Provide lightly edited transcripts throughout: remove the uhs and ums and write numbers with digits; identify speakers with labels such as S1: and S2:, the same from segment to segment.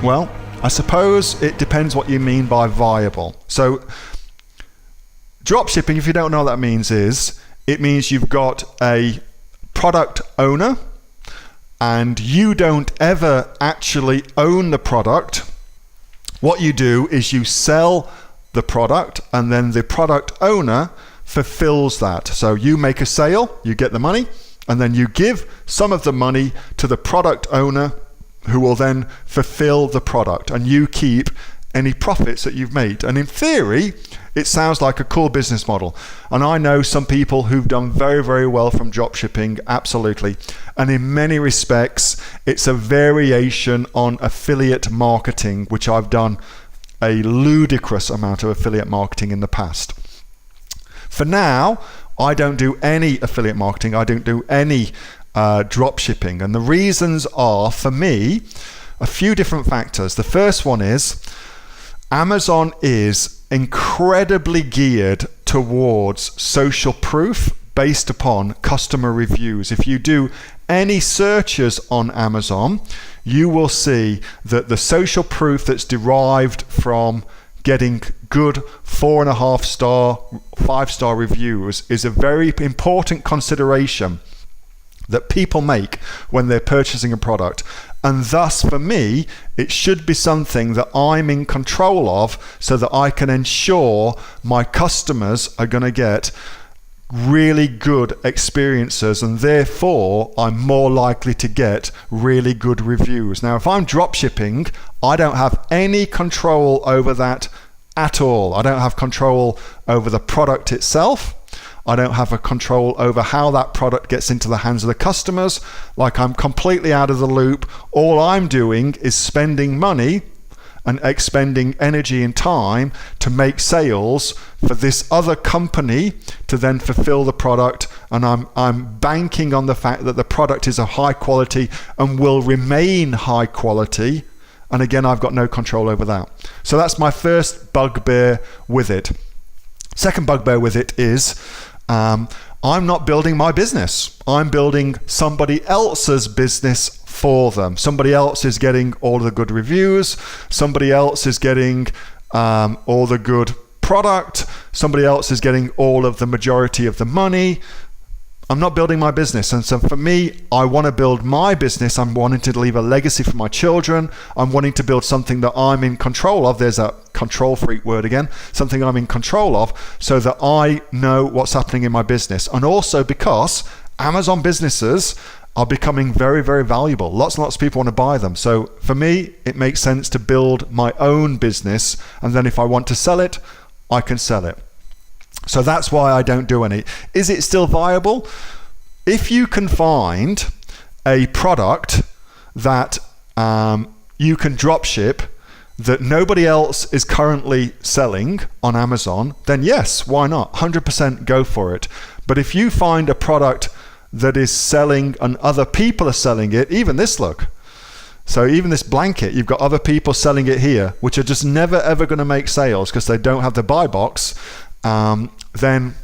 S1: Well, I suppose it depends what you mean by viable. So dropshipping, if you don't know what that means, it means you've got a product owner and you don't ever actually own the product. What you do is you sell the product and then the product owner fulfills that. So you make a sale, you get the money, and then you give some of the money to the product owner who will then fulfill the product, and you keep any profits that you've made. And in theory, it sounds like a cool business model. And I know some people who've done very, very well from dropshipping, absolutely. And in many respects, it's a variation on affiliate marketing, which I've done a ludicrous amount of affiliate marketing in the past. For now, I don't do any affiliate marketing. I don't do any drop shipping, and the reasons are, for me, a few different factors. The first one is Amazon is incredibly geared towards social proof based upon customer reviews. If you do any searches on Amazon, you will see that the social proof that's derived from getting good 4.5 star, 5-star reviews is a very important consideration that people make when they're purchasing a product. And thus, for me, it should be something that I'm in control of so that I can ensure my customers are going to get really good experiences, and therefore I'm more likely to get really good reviews. Now, if I'm drop shipping, I don't have any control over that at all. I don't have control over the product itself. I don't have a control over how that product gets into the hands of the customers. Like, I'm completely out of the loop. All I'm doing is spending money and expending energy and time to make sales for this other company to then fulfill the product, and I'm banking on the fact that the product is of high quality and will remain high quality. And again, I've got no control over that. So that's my first bugbear with it. Second bugbear with it is I'm not building my business. I'm building somebody else's business for them. Somebody else is getting all the good reviews. Somebody else is getting all the good product. Somebody else is getting all of the majority of the money. I'm not building my business. And so for me, I want to build my business. I'm wanting to leave a legacy for my children. I'm wanting to build something that I'm in control of. There's a control freak word again. Something I'm in control of so that I know what's happening in my business. And also because Amazon businesses are becoming very, very valuable. Lots and lots of people want to buy them. So for me, it makes sense to build my own business. And then if I want to sell it, I can sell it. So that's why I don't do any. Is it still viable? If you can find a product that you can drop ship that nobody else is currently selling on Amazon, then yes, why not? 100% go for it. But if you find a product that is selling and other people are selling it, even this, look. So even this blanket, you've got other people selling it here, which are just never ever going to make sales because they don't have the buy box. Then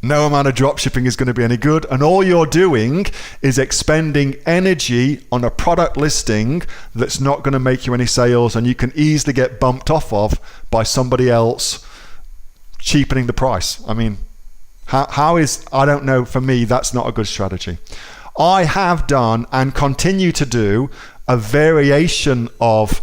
S1: no amount of drop shipping is going to be any good, and all you're doing is expending energy on a product listing that's not going to make you any sales, and you can easily get bumped off of by somebody else cheapening the price. I mean, how is, I don't know, for me that's not a good strategy. I have done and continue to do a variation of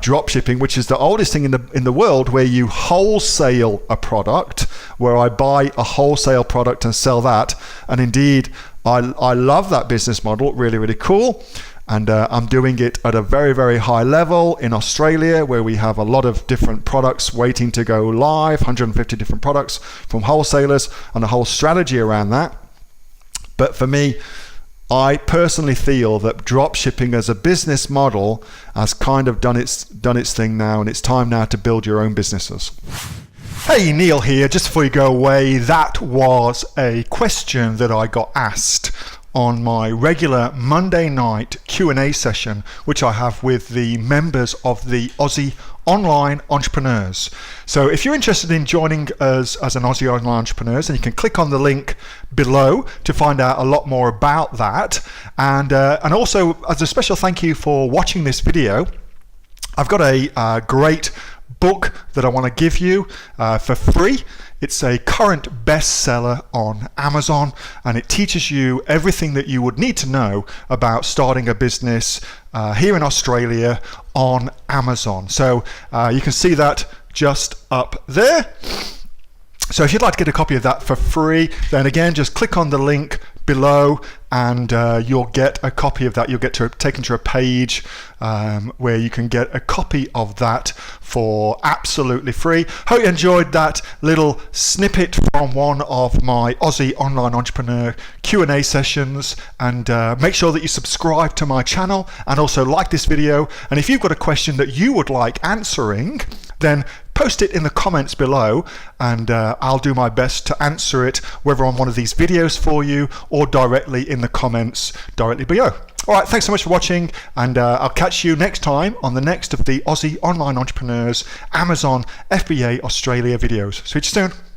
S1: drop shipping, which is the oldest thing in the world, where you wholesale a product, where I buy a wholesale product and sell that. And indeed, I love that business model. Really, really cool. And I'm doing it at a very, very high level in Australia, where we have a lot of different products waiting to go live, 150 different products from wholesalers, and a whole strategy around that. But for me, I personally feel that drop shipping as a business model has kind of done its thing now, and it's time now to build your own businesses. Hey, Neil here. Just before you go away, that was a question that I got asked on my regular Monday night Q&A session, which I have with the members of the Aussie Online Entrepreneurs. So if you're interested in joining us as an Aussie Online Entrepreneurs, then you can click on the link below to find out a lot more about that. And also, as a special thank you for watching this video, I've got a great book that I want to give you for free. It's a current bestseller on Amazon, and it teaches you everything that you would need to know about starting a business here in Australia on Amazon. So you can see that just up there. So if you'd like to get a copy of that for free, then again, just click on the link below and you'll get a copy of that. You'll get taken to a page where you can get a copy of that for absolutely free. Hope you enjoyed that little snippet from one of my Aussie online entrepreneur Q&A sessions, and make sure that you subscribe to my channel and also like this video. And if you've got a question that you would like answering, then post it in the comments below, and I'll do my best to answer it, whether on one of these videos for you or directly in the comments directly below. All right, thanks so much for watching, and I'll catch you next time on the next of the Aussie Online Entrepreneurs Amazon FBA Australia videos. See you soon.